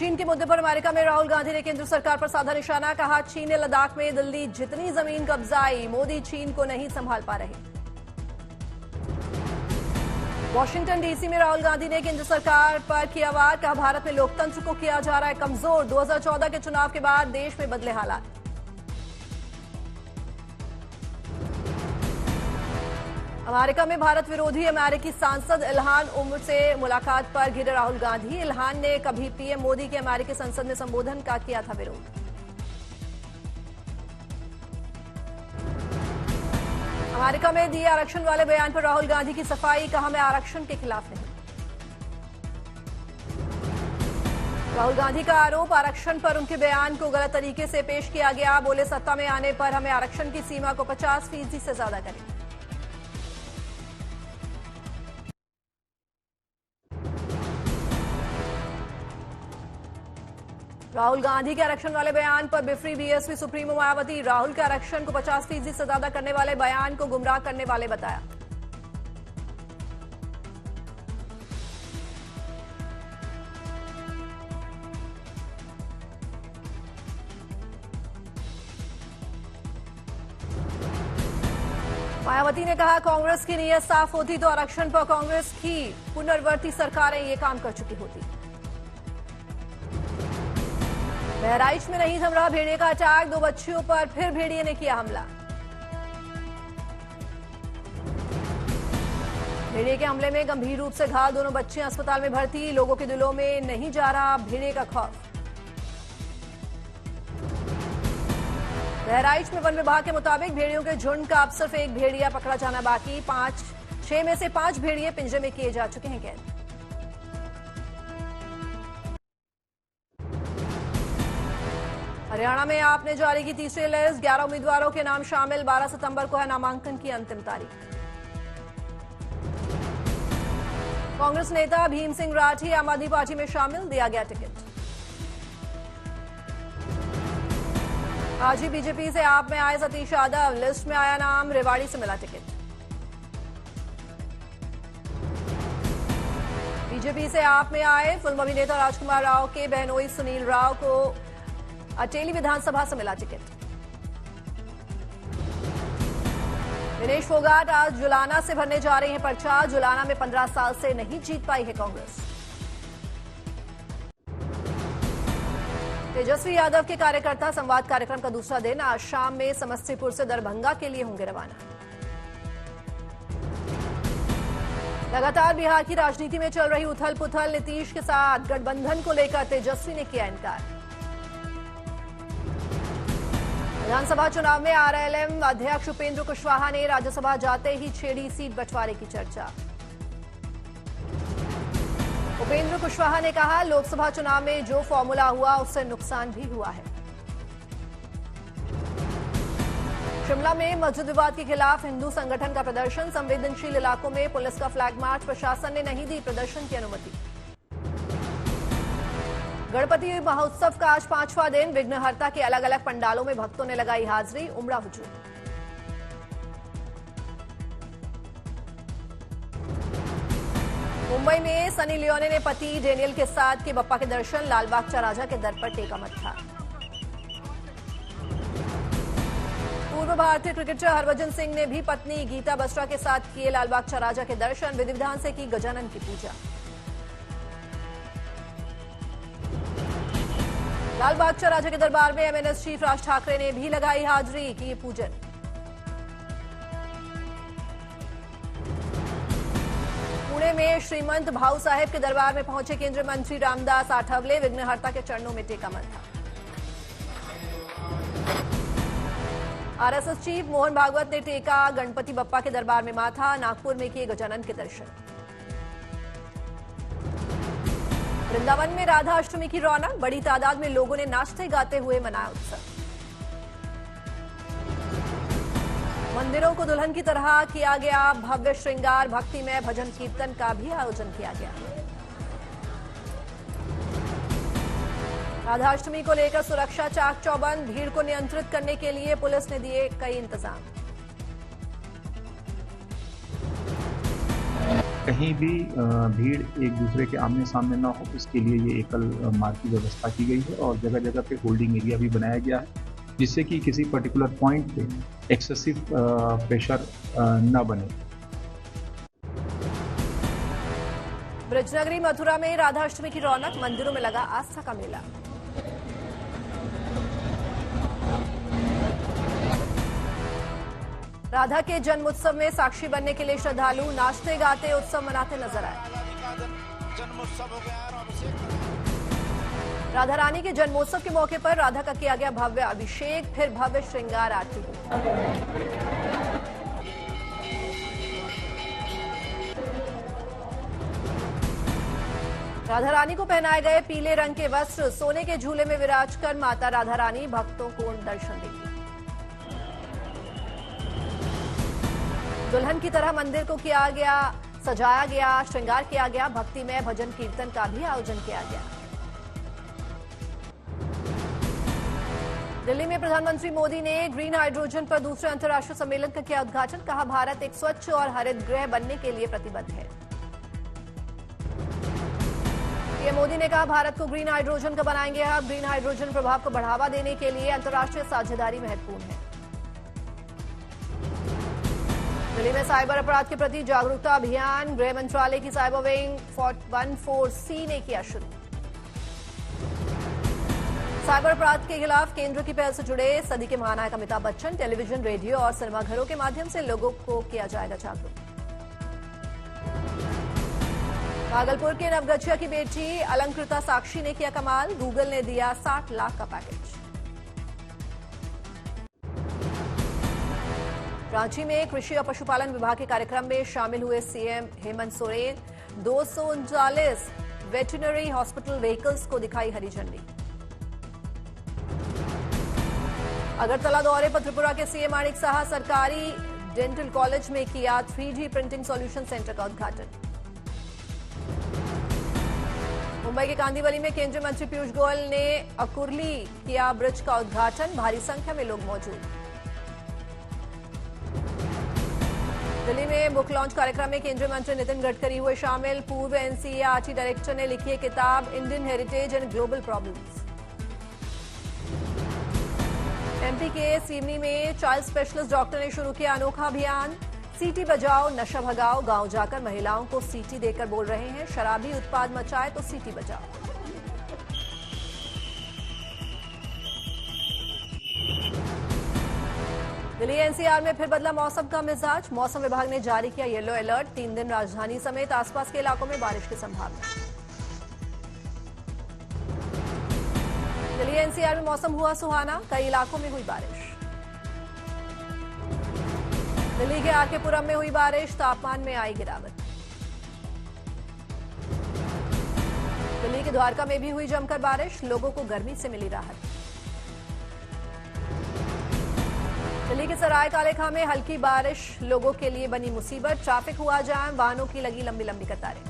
चीन के मुद्दे पर अमेरिका में राहुल गांधी ने केंद्र सरकार पर साधा निशाना। कहा, चीन ने लद्दाख में दिल्ली जितनी जमीन कब्जाई, मोदी चीन को नहीं संभाल पा रहे। वॉशिंगटन डीसी में राहुल गांधी ने केंद्र सरकार पर किया वार। कहा, भारत में लोकतंत्र को किया जा रहा है कमजोर। 2014 के चुनाव के बाद देश में बदले हालात। अमेरिका में भारत विरोधी अमेरिकी सांसद इल्हान उमर से मुलाकात पर घिरे राहुल गांधी। इल्हान ने कभी पीएम मोदी के अमेरिकी संसद में संबोधन का किया था विरोध। अमेरिका में दिए आरक्षण वाले बयान पर राहुल गांधी की सफाई। कहा, मैं आरक्षण के खिलाफ नहीं। राहुल गांधी का आरोप, आरक्षण पर उनके बयान को गलत तरीके से पेश किया गया। बोले, सत्ता में आने पर हमें आरक्षण की सीमा को 50% से ज्यादा करें। राहुल गांधी के आरक्षण वाले बयान पर बिफरी बीएसपी सुप्रीमो मायावती। राहुल के आरक्षण को 50% से ज्यादा करने वाले बयान को गुमराह करने वाले बताया। मायावती ने कहा, कांग्रेस की नीयत साफ होती तो आरक्षण पर कांग्रेस की पुनर्वर्ती सरकारें ये काम कर चुकी होती। बहराइच में नहीं थम रहा भेड़िए का अटैक। 2 बच्चियों पर फिर भेड़िए ने किया हमला। भेड़िए के हमले में गंभीर रूप से घायल 2 बच्चियां अस्पताल में भर्ती। लोगों के दिलों में नहीं जा रहा भेड़िए का खौफ। बहराइच में वन विभाग के मुताबिक भेड़ियों के झुंड का अब सिर्फ एक भेड़िया पकड़ा जाना बाकी। 6 में से 5 भेड़िए पिंजरे में किए जा चुके हैं कैद। हरियाणा में आपने जारी की तीसरी लिस्ट। 11 उम्मीदवारों के नाम शामिल। 12 सितंबर को है नामांकन की अंतिम तारीख। कांग्रेस नेता भीम सिंह राठी आम आदमी पार्टी में शामिल, दिया गया टिकट। आज ही बीजेपी से आप में आए सतीश यादव। लिस्ट में आया नाम, रेवाड़ी से मिला टिकट। बीजेपी से आप में आए फिल्म अभिनेता राजकुमार राव के बहनोई सुनील राव को अटेली विधानसभा से मिला टिकट। विनेश फोगाट आज जुलाना से भरने जा रहे हैं पर्चा। जुलाना में 15 साल से नहीं जीत पाई है कांग्रेस। तेजस्वी यादव के कार्यकर्ता संवाद कार्यक्रम का दूसरा दिन। आज शाम में समस्तीपुर से दरभंगा के लिए होंगे रवाना। लगातार बिहार की राजनीति में चल रही उथल पुथल। नीतीश के साथ गठबंधन को लेकर तेजस्वी ने किया इनकार। विधानसभा चुनाव में आरएलएम अध्यक्ष उपेंद्र कुशवाहा ने राज्यसभा जाते ही छेड़ी सीट बंटवारे की चर्चा। उपेंद्र कुशवाहा ने कहा, लोकसभा चुनाव में जो फॉर्मूला हुआ उससे नुकसान भी हुआ है। शिमला में मस्जिद विवाद के खिलाफ हिंदू संगठन का प्रदर्शन। संवेदनशील इलाकों में पुलिस का फ्लैग मार्च। प्रशासन ने नहीं दी प्रदर्शन की अनुमति। गणपति महोत्सव का आज 5वां दिन। विघ्नहर्ता के अलग अलग पंडालों में भक्तों ने लगाई हाजिरी। उमड़ा हुजूम। मुंबई में सनी लियोनी ने पति डेनियल के साथ किए बप्पा के दर्शन। लालबाग राजा के दर पर टेका मत्था। पूर्व भारतीय क्रिकेटर हरभजन सिंह ने भी पत्नी गीता बसरा के साथ किए लालबाग राजा के दर्शन। विधि विधान से की गजानन की पूजा। लालबाग राजा के दरबार में एमएनएस चीफ राज ठाकरे ने भी लगाई हाजिरी, की पूजन। पुणे में श्रीमंत भाऊ साहेब के दरबार में पहुंचे केंद्रीय मंत्री रामदास आठवले। विघ्नहर्ता के चरणों में टेका मत्था। आरएसएस चीफ मोहन भागवत ने टेका गणपति बप्पा के दरबार में माथा। नागपुर में किए गजानन के दर्शन। वृंदावन में राधा अष्टमी की रौनक। बड़ी तादाद में लोगों ने नाचते गाते हुए मनाया उत्सव। मंदिरों को दुल्हन की तरह किया गया भव्य श्रृंगार। भक्तिमय भजन कीर्तन का भी आयोजन किया गया। राधा अष्टमी को लेकर सुरक्षा चाक चौबंद। भीड़ को नियंत्रित करने के लिए पुलिस ने दिए कई इंतजाम। कहीं भी भीड़ एक दूसरे के आमने सामने ना हो, इसके लिए ये एकल मार्ग की व्यवस्था की गई है और जगह जगह पे होल्डिंग एरिया भी बनाया गया है, जिससे कि किसी पर्टिकुलर पॉइंट पे एक्सेसिव प्रेशर न बने। ब्रजनगरी मथुरा में राधाष्टमी की रौनक, मंदिरों में लगा आस्था का मेला। राधा के जन्मोत्सव में साक्षी बनने के लिए श्रद्धालु नाचते गाते उत्सव मनाते नजर आए। राधा रानी के जन्मोत्सव के मौके पर राधा का किया गया भव्य अभिषेक, फिर भव्य श्रृंगार आरती हुई। राधा रानी को पहनाए गए पीले रंग के वस्त्र, सोने के झूले में विराजकर माता राधा रानी भक्तों को दर्शन देगी। दुल्हन की तरह मंदिर को सजाया गया, श्रृंगार किया गया, भक्ति में भजन कीर्तन का भी आयोजन किया गया। दिल्ली में प्रधानमंत्री मोदी ने ग्रीन हाइड्रोजन पर दूसरे अंतर्राष्ट्रीय सम्मेलन का किया उद्घाटन, कहा भारत एक स्वच्छ और हरित गृह बनने के लिए प्रतिबद्ध है। पीएम मोदी ने कहा भारत को ग्रीन हाइड्रोजन का बनाएंगे हब, ग्रीन हाइड्रोजन प्रभाव को बढ़ावा देने के लिए अंतर्राष्ट्रीय साझेदारी महत्वपूर्ण है। दिल्ली में साइबर अपराध के प्रति जागरूकता अभियान, गृह मंत्रालय की साइबर विंग 114C ने किया शुरू। साइबर अपराध के खिलाफ केंद्र की पहल से जुड़े सदी के महानायक अमिताभ बच्चन, टेलीविजन, रेडियो और सिनेमाघरों के माध्यम से लोगों को किया जाएगा जागरूक। भागलपुर के नवगछिया की बेटी अलंकृता साक्षी ने किया कमाल, गूगल ने दिया 60 लाख का पैकेज। रांची में कृषि और पशुपालन विभाग के कार्यक्रम में शामिल हुए CM Hemant Soren, 239 veterinary hospital vehicles को दिखाई हरी झंडी। अगरतला दौरे पर त्रिपुरा के सीएम माणिक साहा, सरकारी डेंटल कॉलेज में किया 3D प्रिंटिंग सॉल्यूशन सेंटर का उद्घाटन। मुंबई के कांदिवली में केंद्रीय मंत्री पीयूष गोयल ने अकुरली किया ब्रिज का उद्घाटन, भारी संख्या में लोग मौजूद। दिल्ली में बुक लॉन्च कार्यक्रम में केंद्रीय मंत्री नितिन गडकरी हुए शामिल, पूर्व एनसीईआरटी डायरेक्टर ने लिखी किताब Indian heritage and global problems. MP के सिवनी में चाइल्ड स्पेशलिस्ट डॉक्टर ने शुरू किया अनोखा अभियान, सीटी बजाओ नशा भगाओ, गांव जाकर महिलाओं को सीटी देकर बोल रहे हैं, शराबी उत्पाद मचाए तो सीटी बजाओ। दिल्ली एनसीआर में फिर बदला मौसम का मिजाज, मौसम विभाग ने जारी किया येलो अलर्ट, 3 दिन राजधानी समेत आसपास के इलाकों में बारिश की संभावना। दिल्ली एनसीआर में मौसम हुआ सुहाना, कई इलाकों में हुई बारिश। दिल्ली के आरकेपुरम में हुई बारिश, तापमान में आई गिरावट। दिल्ली के द्वारका में भी हुई जमकर बारिश, लोगों को गर्मी से मिली राहत। दिल्ली के सराय काले खां में हल्की बारिश लोगों के लिए बनी मुसीबत, ट्रैफिक हुआ जाम, वाहनों की लगी लंबी लंबी कतारें।